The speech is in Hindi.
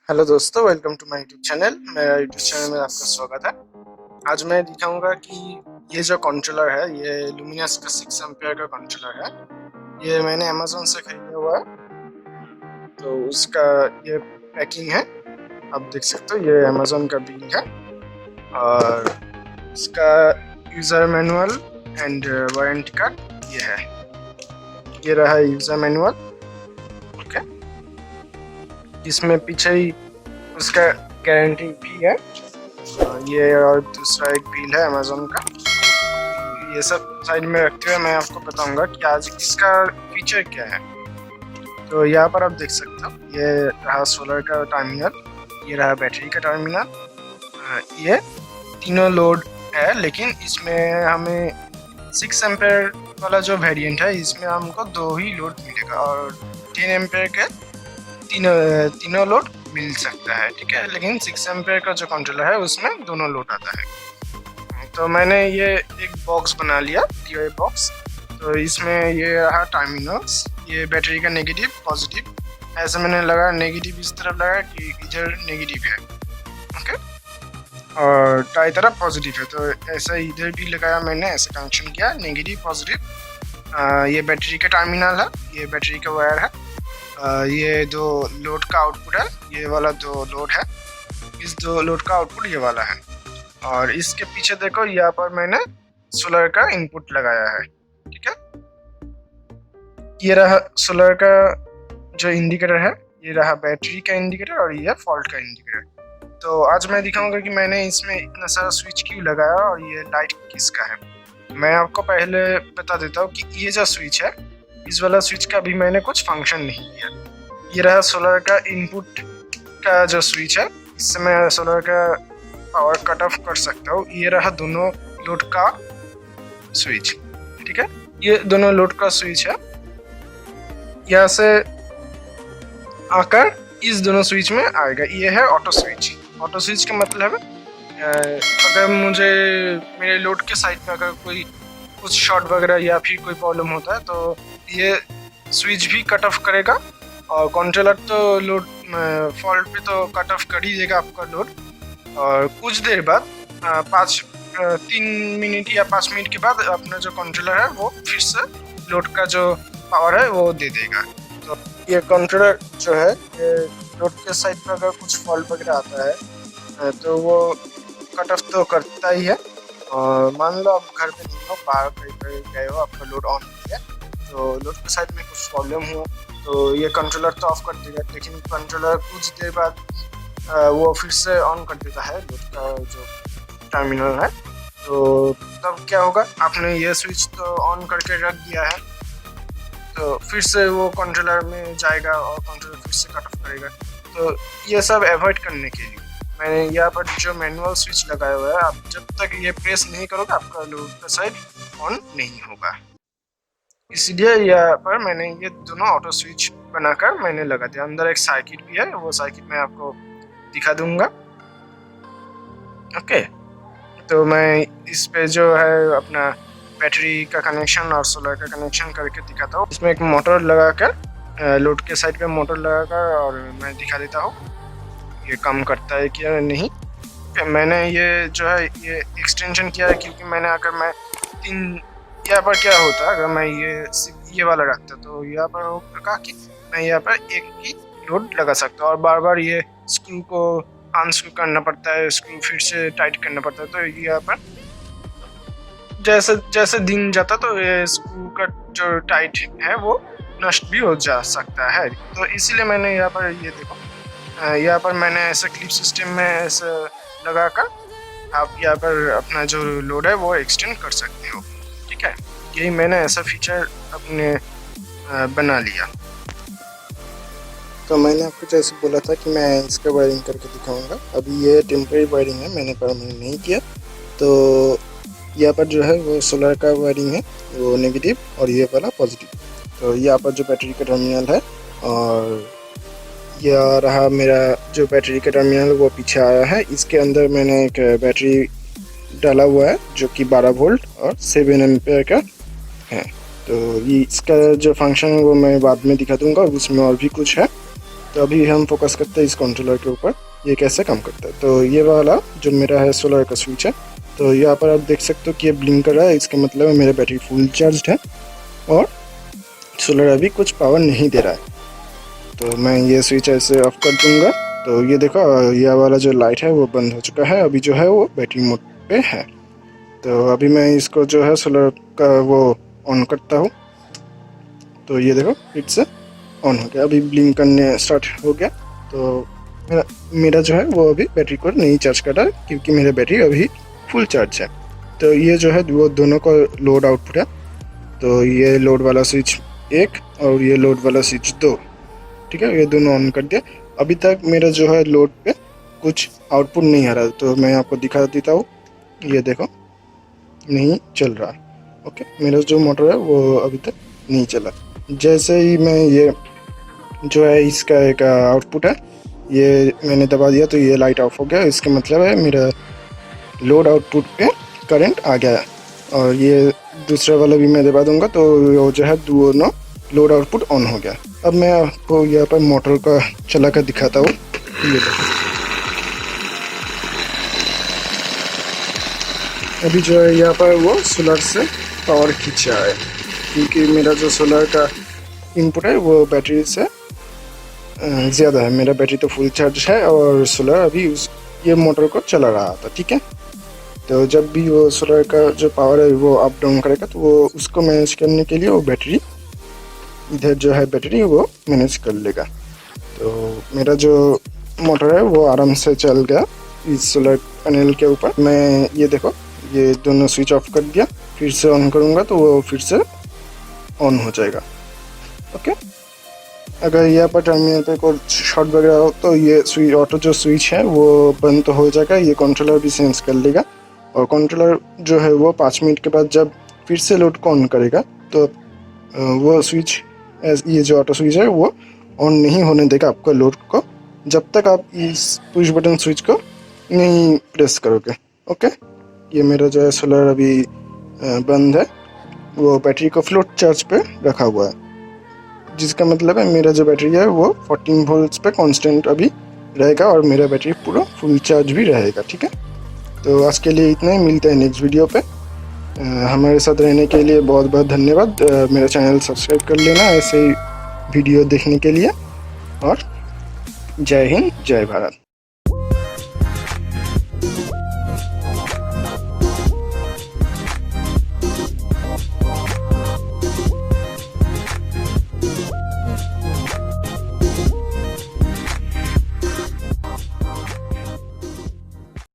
हेलो दोस्तों, welcome to my YouTube channel. मेरा यूट्यूब चैनल में आपका स्वागत है। आज मैं दिखाऊंगा कि ये जो कंट्रोलर है, ये लुमिनस का 6 एम्पियर का कंट्रोलर है। ये मैंने अमेज़न से खरीदा हुआ है, तो उसका ये पैकिंग है। आप देख सकते हो, ये अमेज़न का बिल है और इसका user manual and warranty card ये है। ये रहा यूज़र मैनुअल। ओके, इसमें पीछे ही उसका गारंटी भी है। ये और दूसरा एक बिल है अमेज़न का। ये सब साइड में रखते हुए मैं आपको बताऊंगा कि आज इसका फीचर क्या है। तो यहाँ पर आप देख सकते हो, ये रहा सोलर का टर्मिनल, ये रहा बैटरी का टर्मिनल। ये तीनों लोड है, लेकिन इसमें हमें 6 एम्पेयर वाला जो वेरिएंट है, इसमें हमको 2 ही लोड मिलेगा और 10 एम्पेयर के तीनों लोड मिल सकता है। ठीक है, लेकिन 6 एम्पेयर का जो कंट्रोलर है उसमें दोनों लोड आता है। तो मैंने ये एक बॉक्स बना लिया, DIY बॉक्स। तो इसमें ये रहा टर्मिनल्स, ये बैटरी का नेगेटिव पॉजिटिव, ऐसे मैंने लगा नेगेटिव इस तरफ लगा कि इधर नेगेटिव है। ओके, और दाई तरफ पॉजिटिव है, तो ऐसा इधर भी लगाया मैंने, ऐसे कनेक्शन किया नेगेटिव पॉजिटिव। ये बैटरी का टर्मिनल है, ये बैटरी का वायर है। ये 2 लोड का आउटपुट है, ये वाला 2 लोड है, इस 2 लोड का आउटपुट ये वाला है। और इसके पीछे देखो, यहाँ पर मैंने सोलर का इनपुट लगाया है। ठीक है, ये रहा सोलर का जो इंडिकेटर है, ये रहा बैटरी का इंडिकेटर और ये फॉल्ट का इंडिकेटर। तो आज मैं दिखाऊंगा कि मैंने इसमें इतना सारा स्विच क्यों लगाया और ये लाइट किसका है। मैं आपको पहले बता देता हूँ कि ये जो स्विच है, इस वाला स्विच का भी मैंने कुछ फंक्शन नहीं किया। ये रहा सोलर का इनपुट का जो स्विच है, इससे मैं सोलर का पावर कट ऑफ कर सकता हूँ। ये रहा दोनों लोड का स्विच। ठीक है, ये दोनों लोड का स्विच है, यहाँ से आकर इस दोनों स्विच में आएगा। ये है ऑटो स्विच। ऑटो स्विच का मतलब है अगर मुझे मेरे लोड के साइड में अगर कोई कुछ शॉर्ट वगैरह या फिर कोई प्रॉब्लम होता है, तो ये स्विच भी कट ऑफ करेगा और कंट्रोलर तो लोड फॉल्ट पे तो कट ऑफ कर ही देगा आपका लोड। और कुछ देर बाद 3 मिनट या 5 मिनट के बाद अपना जो कंट्रोलर है वो फिर से लोड का जो पावर है वो दे देगा। तो ये कंट्रोलर जो है, ये लोड के साइड पर अगर कुछ फॉल्ट वगैरह आता है तो वो कट ऑफ तो करता ही है। और मान लो आप घर पे नहीं हो, बाहर कहीं गए हो, आपका लोड ऑन है, तो लोड के साइड में कुछ प्रॉब्लम हो तो ये कंट्रोलर तो ऑफ कर देगा, लेकिन कंट्रोलर कुछ देर बाद वो फिर से ऑन कर देता है लोड का जो टर्मिनल है। तो तब क्या होगा, आपने ये स्विच तो ऑन करके रख दिया है, तो फिर से वो कंट्रोलर में जाएगा और कंट्रोलर फिर से कट ऑफ करेगा। तो ये सब अवॉइड करने के लिए मैंने यहाँ पर जो मैनुअल स्विच लगाया हुआ है, आप जब तक ये प्रेस नहीं करोगे आपका लोड का साइड ऑन नहीं होगा। इसलिए यहाँ पर मैंने ये दोनों ऑटो स्विच बनाकर मैंने लगा दिया। अंदर एक सर्किट भी है, वो सर्किट मैं आपको दिखा दूंगा। ओके, तो मैं इस पे जो है अपना बैटरी का कनेक्शन और सोलर का कनेक्शन करके दिखाता हूँ। इसमें एक मोटर लगाकर, लोड के साइड पे मोटर लगाकर, और मैं दिखा देता हूँ ये काम करता है क्या नहीं। मैंने ये जो है ये एक्सटेंशन किया है, क्योंकि मैंने अगर मैं 3 यहाँ पर क्या होता अगर मैं ये वाला रखता, तो यहाँ पर होगा कि मैं यहाँ पर एक ही लोड लगा सकता हूँ और बार बार ये स्क्रू को अनस्क्रू करना पड़ता है, स्क्रू फिर से टाइट करना पड़ता है। तो यहाँ पर जैसे जैसे दिन जाता तो ये स्क्रू का जो टाइट है वो नष्ट भी हो जा सकता है। तो इसीलिए मैंने यहाँ पर ये देखो, यहाँ पर मैंने ऐसा क्लिप सिस्टम में ऐसा लगाकर आप यहाँ पर अपना जो लोड है वो एक्सटेंड कर सकते हो। ठीक है, यही मैंने ऐसा फीचर अपने बना लिया। तो मैंने आपको जैसे बोला था कि मैं इसका वायरिंग करके दिखाऊंगा। अभी ये टेम्परेरी वायरिंग है, मैंने परमानेंट नहीं किया। तो यहाँ पर जो है वो सोलर का वायरिंग है, वो नेगेटिव, और ये वाला पॉजिटिव। तो यहाँ पर जो बैटरी का टर्मिनल है, और यह रहा मेरा जो बैटरी का टर्मिनल वो पीछे आया है। इसके अंदर मैंने एक बैटरी डाला हुआ है जो कि 12 वोल्ट और 7 एम्पेयर का है। तो ये इसका जो फंक्शन है वो मैं बाद में दिखा दूंगा, उसमें और भी कुछ है। तो अभी हम फोकस करते हैं इस कंट्रोलर के ऊपर, ये कैसे काम करता है। तो ये वाला जो मेरा है सोलर का स्विच है, तो यहाँ पर आप देख सकते हो कि ये ब्लिंक कर रहा है, इसका मतलब है मेरा बैटरी फुल चार्ज है और सोलर अभी कुछ पावर नहीं दे रहा है। तो मैं ये स्विच ऐसे ऑफ कर दूंगा, तो ये देखो यह वाला जो लाइट है वो बंद हो चुका है, अभी जो है वो बैटरी मोड पे है। तो अभी मैं इसको जो है सोलर का वो ऑन करता हूँ, तो ये देखो फिर से ऑन हो गया, अभी ब्लिंक करने स्टार्ट हो गया। तो मेरा जो है वो अभी बैटरी को नहीं चार्ज कर रहा है, क्योंकि मेरा बैटरी अभी फुल चार्ज है। तो ये जो है वो दोनों का लोड आउटपुट है, तो ये लोड वाला स्विच 1 और ये लोड वाला स्विच 2, ठीक है, ये दोनों ऑन कर दिया। अभी तक मेरा जो है लोड पे कुछ आउटपुट नहीं आ रहा, तो मैं आपको दिखा देता हूँ, ये देखो नहीं चल रहा। ओके, मेरा जो मोटर है वो अभी तक नहीं चला। जैसे ही मैं ये जो है इसका एक आउटपुट है ये मैंने दबा दिया, तो ये लाइट ऑफ हो गया, इसका मतलब है मेरा लोड आउटपुट पे करंट आ गया है। और ये दूसरा वाला भी मैं दबा दूंगा, तो वो जो है दोनों लोड आउटपुट ऑन हो गया। अब मैं आपको यहाँ पर मोटर का चला कर दिखाता हूँ, ये देखो अभी जो है यहाँ पर वो सोलर से पावर खींच रहा है, क्योंकि मेरा जो सोलर का इनपुट है वो बैटरी से ज़्यादा है। मेरा बैटरी तो फुल चार्ज है और सोलर अभी ये मोटर को चला रहा था, ठीक है। तो जब भी वो सोलर का जो पावर है वो अप डाउन करेगा, तो वो उसको मैनेज करने के लिए वो बैटरी इधर जो है बैटरी वो मैनेज कर लेगा। तो मेरा जो मोटर है वो आराम से चल गया इस सोलर पैनल के ऊपर। मैं ये देखो ये दोनों स्विच ऑफ कर दिया, फिर से ऑन करूँगा तो वो फिर से ऑन हो जाएगा। ओके, अगर यहाँ पर टर्मिनल पे कोई शॉर्ट वगैरह हो तो ये स्विच ऑटो जो स्विच है वो बंद तो हो जाएगा, ये कंट्रोलर भी सेंस कर लेगा। और कंट्रोलर जो है वो 5 मिनट के बाद जब फिर से लोड को ऑन करेगा, तो वो स्विच ये जो ऑटो स्विच है वो ऑन नहीं होने देगा आपका लोड को, जब तक आप इस पुश बटन स्विच को नहीं प्रेस करोगे। ओके, ये मेरा जो है सोलर अभी बंद है, वो बैटरी को फ्लोट चार्ज पे रखा हुआ है, जिसका मतलब है मेरा जो बैटरी है वो 14 वोल्ट्स पे कांस्टेंट अभी रहेगा और मेरा बैटरी पूरा फुल चार्ज भी रहेगा, ठीक है। तो आज के लिए इतना ही, मिलते हैं नेक्स्ट वीडियो पे। हमारे साथ रहने के लिए बहुत बहुत धन्यवाद। मेरा चैनल सब्सक्राइब कर लेना ऐसे ही वीडियो देखने के लिए, और जय हिंद जय भारत।